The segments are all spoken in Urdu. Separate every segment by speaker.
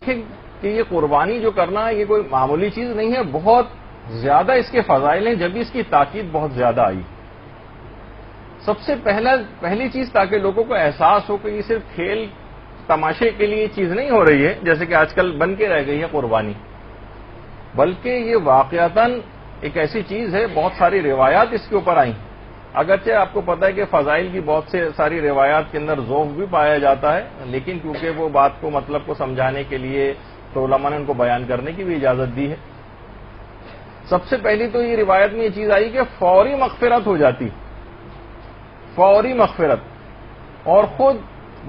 Speaker 1: دیکھیں کہ یہ قربانی جو کرنا ہے یہ کوئی معمولی چیز نہیں ہے، بہت زیادہ اس کے فضائل ہیں، جبھی اس کی تاکید بہت زیادہ آئی۔ سب سے پہلی چیز تاکہ لوگوں کو احساس ہو کہ یہ صرف کھیل تماشے کے لیے چیز نہیں ہو رہی ہے جیسے کہ آج کل بن کے رہ گئی ہے قربانی، بلکہ یہ واقعتاً ایک ایسی چیز ہے، بہت ساری روایات اس کے اوپر آئیں۔ اگرچہ آپ کو پتہ ہے کہ فضائل کی بہت سے ساری روایات کے اندر ذوق بھی پایا جاتا ہے، لیکن کیونکہ وہ بات کو مطلب کو سمجھانے کے لیے تو علماء نے ان کو بیان کرنے کی بھی اجازت دی ہے۔ سب سے پہلی تو یہ روایت میں یہ چیز آئی کہ فوری مغفرت ہو جاتی، فوری مغفرت۔ اور خود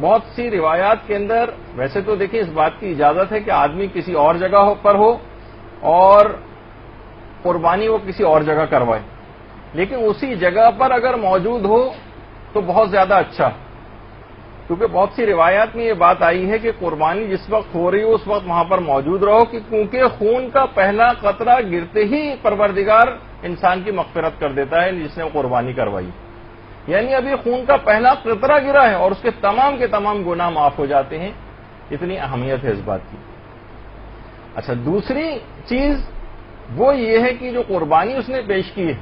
Speaker 1: بہت سی روایات کے اندر ویسے تو دیکھیں اس بات کی اجازت ہے کہ آدمی کسی اور جگہ پر ہو اور قربانی وہ کسی اور جگہ کروائے، لیکن اسی جگہ پر اگر موجود ہو تو بہت زیادہ اچھا، کیونکہ بہت سی روایات میں یہ بات آئی ہے کہ قربانی جس وقت ہو رہی ہو اس وقت وہاں پر موجود رہو، کہ کیونکہ خون کا پہلا قطرہ گرتے ہی پروردگار انسان کی مغفرت کر دیتا ہے جس نے قربانی کروائی، یعنی ابھی خون کا پہلا قطرہ گرا ہے اور اس کے تمام گناہ معاف ہو جاتے ہیں۔ اتنی اہمیت ہے اس بات کی۔ اچھا، دوسری چیز وہ یہ ہے کہ جو قربانی اس نے پیش کی ہے،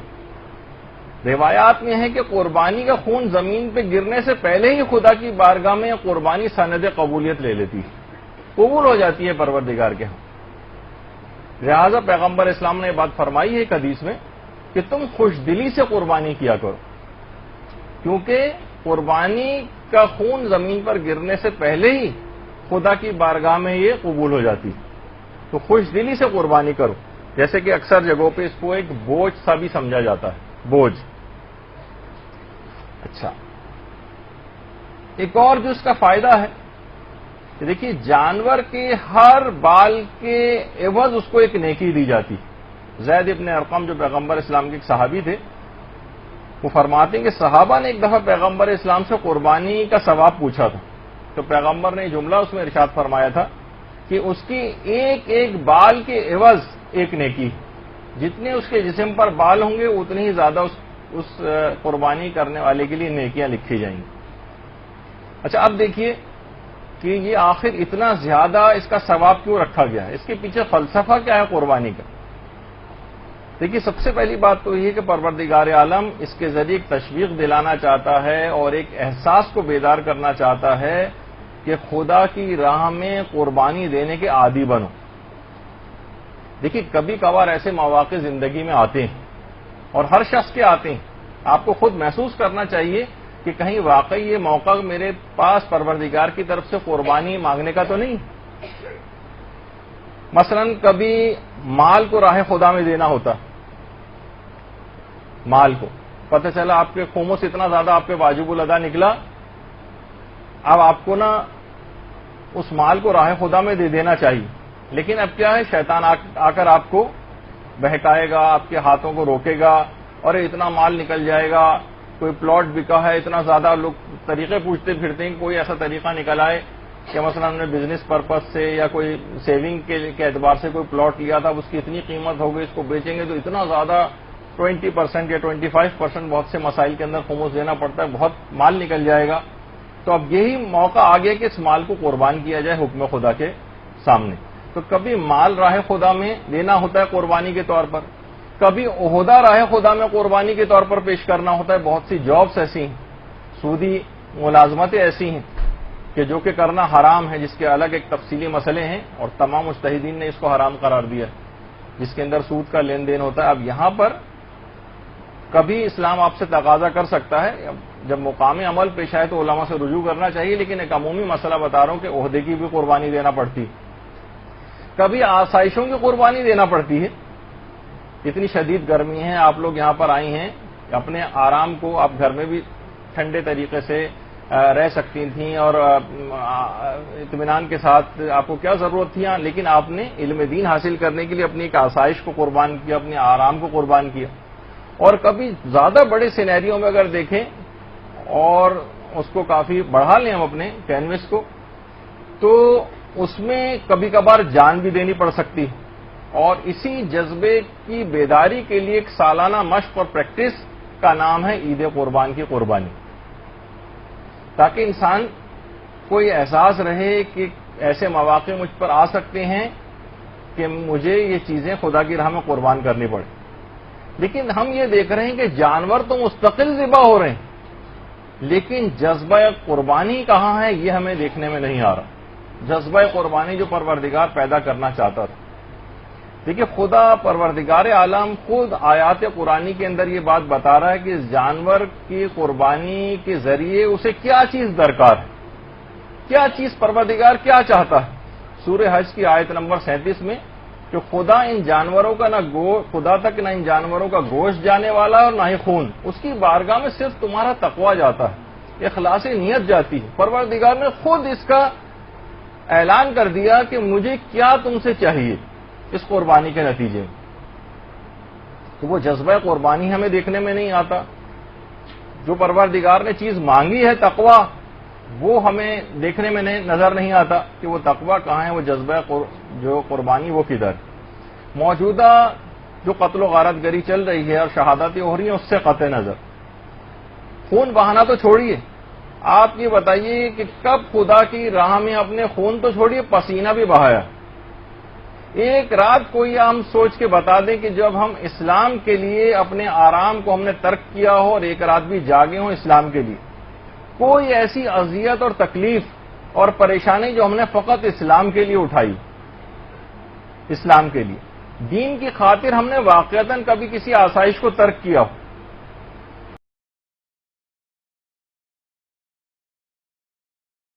Speaker 1: روایات میں ہے کہ قربانی کا خون زمین پہ گرنے سے پہلے ہی خدا کی بارگاہ میں قربانی سند قبولیت لے لیتی ہے، قبول ہو جاتی ہے پروردگار کے ہاں۔ لہذا پیغمبر اسلام نے یہ بات فرمائی ہے ایک حدیث میں کہ تم خوش دلی سے قربانی کیا کرو، کیونکہ قربانی کا خون زمین پر گرنے سے پہلے ہی خدا کی بارگاہ میں یہ قبول ہو جاتی، تو خوش دلی سے قربانی کرو۔ جیسے کہ اکثر جگہوں پہ اس کو ایک بوجھ سا بھی سمجھا جاتا ہے، بوجھ۔ اچھا، ایک اور جو اس کا فائدہ ہے کہ دیکھیے جانور کے ہر بال کے عوض اس کو ایک نیکی دی جاتی۔ زید ابن ارقم جو پیغمبر اسلام کے ایک صحابی تھے، وہ فرماتے ہیں کہ صحابہ نے ایک دفعہ پیغمبر اسلام سے قربانی کا ثواب پوچھا تھا، تو پیغمبر نے جملہ اس میں ارشاد فرمایا تھا کہ اس کی ایک بال کے عوض ایک نیکی، جتنے اس کے جسم پر بال ہوں گے اتنی ہی زیادہ اس قربانی کرنے والے کے لیے نیکیاں لکھی جائیں گی۔ اچھا، اب دیکھیے کہ یہ آخر اتنا زیادہ اس کا ثواب کیوں رکھا گیا ہے، اس کے پیچھے فلسفہ کیا ہے قربانی کا؟ دیکھیے سب سے پہلی بات تو یہ کہ پروردگار عالم اس کے ذریعے ایک تشویق دلانا چاہتا ہے اور ایک احساس کو بیدار کرنا چاہتا ہے کہ خدا کی راہ میں قربانی دینے کے عادی بنو۔ دیکھیے کبھی کبھار ایسے مواقع زندگی میں آتے ہیں اور ہر شخص کے آتے ہیں، آپ کو خود محسوس کرنا چاہیے کہ کہیں واقعی یہ موقع میرے پاس پروردگار کی طرف سے قربانی مانگنے کا تو نہیں۔ مثلا کبھی مال کو راہ خدا میں دینا ہوتا، مال کو پتہ چلا آپ کے خمس اتنا زیادہ آپ کے واجب الادا نکلا، اب آپ کو نا اس مال کو راہ خدا میں دے دینا چاہیے، لیکن اب کیا ہے، شیطان آ کر آپ کو بہکائے گا، آپ کے ہاتھوں کو روکے گا، اور اتنا مال نکل جائے گا، کوئی پلاٹ بکا ہے، اتنا زیادہ لوگ طریقے پوچھتے پھرتے ہیں، کوئی ایسا طریقہ نکل آئے کہ مثلا ہم نے بزنس پرپز سے یا کوئی سیونگ کے اعتبار سے کوئی پلاٹ لیا تھا، اس کی اتنی قیمت ہو گئی، اس کو بیچیں گے تو اتنا زیادہ 20% یا 25% بہت سے مسائل کے اندر خمس دینا پڑتا ہے، بہت مال نکل جائے گا۔ تو اب یہی موقع آ گیا کہ اس مال کو قربان کیا جائے حکم خدا کے سامنے۔ تو کبھی مال راہ خدا میں دینا ہوتا ہے قربانی کے طور پر، کبھی عہدہ راہ خدا میں قربانی کے طور پر پیش کرنا ہوتا ہے۔ بہت سی جابس ایسی ہیں، سودی ملازمتیں ایسی ہیں کہ جو کہ کرنا حرام ہے، جس کے الگ ایک تفصیلی مسئلے ہیں اور تمام مجتہدین نے اس کو حرام قرار دیا، جس کے اندر سود کا لین دین ہوتا ہے۔ اب یہاں پر کبھی اسلام آپ سے تقاضا کر سکتا ہے، جب مقام عمل پیش آئے تو علماء سے رجوع کرنا چاہیے، لیکن ایک عمومی مسئلہ بتا رہا ہوں کہ عہدے کی بھی قربانی دینا پڑتی، کبھی آسائشوں کی قربانی دینا پڑتی ہے۔ اتنی شدید گرمی ہے، آپ لوگ یہاں پر آئی ہیں، اپنے آرام کو آپ گھر میں بھی ٹھنڈے طریقے سے رہ سکتی تھیں اور اطمینان کے ساتھ، آپ کو کیا ضرورت تھی، لیکن آپ نے علم دین حاصل کرنے کے لیے اپنی ایک آسائش کو قربان کیا، اپنے آرام کو قربان کیا۔ اور کبھی زیادہ بڑے سینیریوں میں اگر دیکھیں اور اس کو کافی بڑھا لیں ہم اپنے کینوس کو، تو اس میں کبھی کبھار جان بھی دینی پڑ سکتی، اور اسی جذبے کی بیداری کے لیے ایک سالانہ مشق اور پریکٹس کا نام ہے عید قربان کی قربانی، تاکہ انسان کو یہ احساس رہے کہ ایسے مواقع مجھ پر آ سکتے ہیں کہ مجھے یہ چیزیں خدا کی راہ میں قربان کرنی پڑے. لیکن ہم یہ دیکھ رہے ہیں کہ جانور تو مستقل ذبح ہو رہے ہیں، لیکن جذبہ قربانی کہاں ہے یہ ہمیں دیکھنے میں نہیں آ رہا. جذبہ قربانی جو پروردگار پیدا کرنا چاہتا تھا. دیکھیے خدا پروردگار عالم خود آیات قرآنی کے اندر یہ بات بتا رہا ہے کہ اس جانور کی قربانی کے ذریعے اسے کیا چیز درکار ہے، کیا چیز پروردگار کیا چاہتا ہے. سورہ حج کی آیت نمبر 37 میں کہ خدا ان جانوروں کا خدا تک نہ ان جانوروں کا گوشت جانے والا اور نہ ہی خون، اس کی بارگاہ میں صرف تمہارا تقویٰ جاتا ہے، اخلاص نیت جاتی ہے. پروردگار نے خود اس کا اعلان کر دیا کہ مجھے کیا تم سے چاہیے اس قربانی کے نتیجے میں. تو وہ جذبہ قربانی ہمیں دیکھنے میں نہیں آتا. جو پروردگار نے چیز مانگی ہے تقویٰ، وہ ہمیں دیکھنے میں نظر نہیں آتا کہ وہ تقویٰ کہاں ہے، وہ جذبہ جو قربانی وہ کدھر. موجودہ جو قتل و غارت گری چل رہی ہے اور شہادتیں ہو رہی ہیں اس سے قطع نظر. خون بہانا تو چھوڑیے، آپ یہ بتائیے کہ کب خدا کی راہ میں اپنے خون تو چھوڑیے پسینہ بھی بہایا. ایک رات کوئی ہم سوچ کے بتا دیں کہ جب ہم اسلام کے لیے اپنے آرام کو ہم نے ترک کیا ہو اور ایک رات بھی جاگے ہوں اسلام کے لیے، کوئی ایسی اذیت اور تکلیف اور پریشانی جو ہم نے فقط اسلام کے لیے اٹھائی، اسلام کے لیے دین کی خاطر ہم نے واقعتاً کبھی کسی آسائش کو ترک کیا ہو،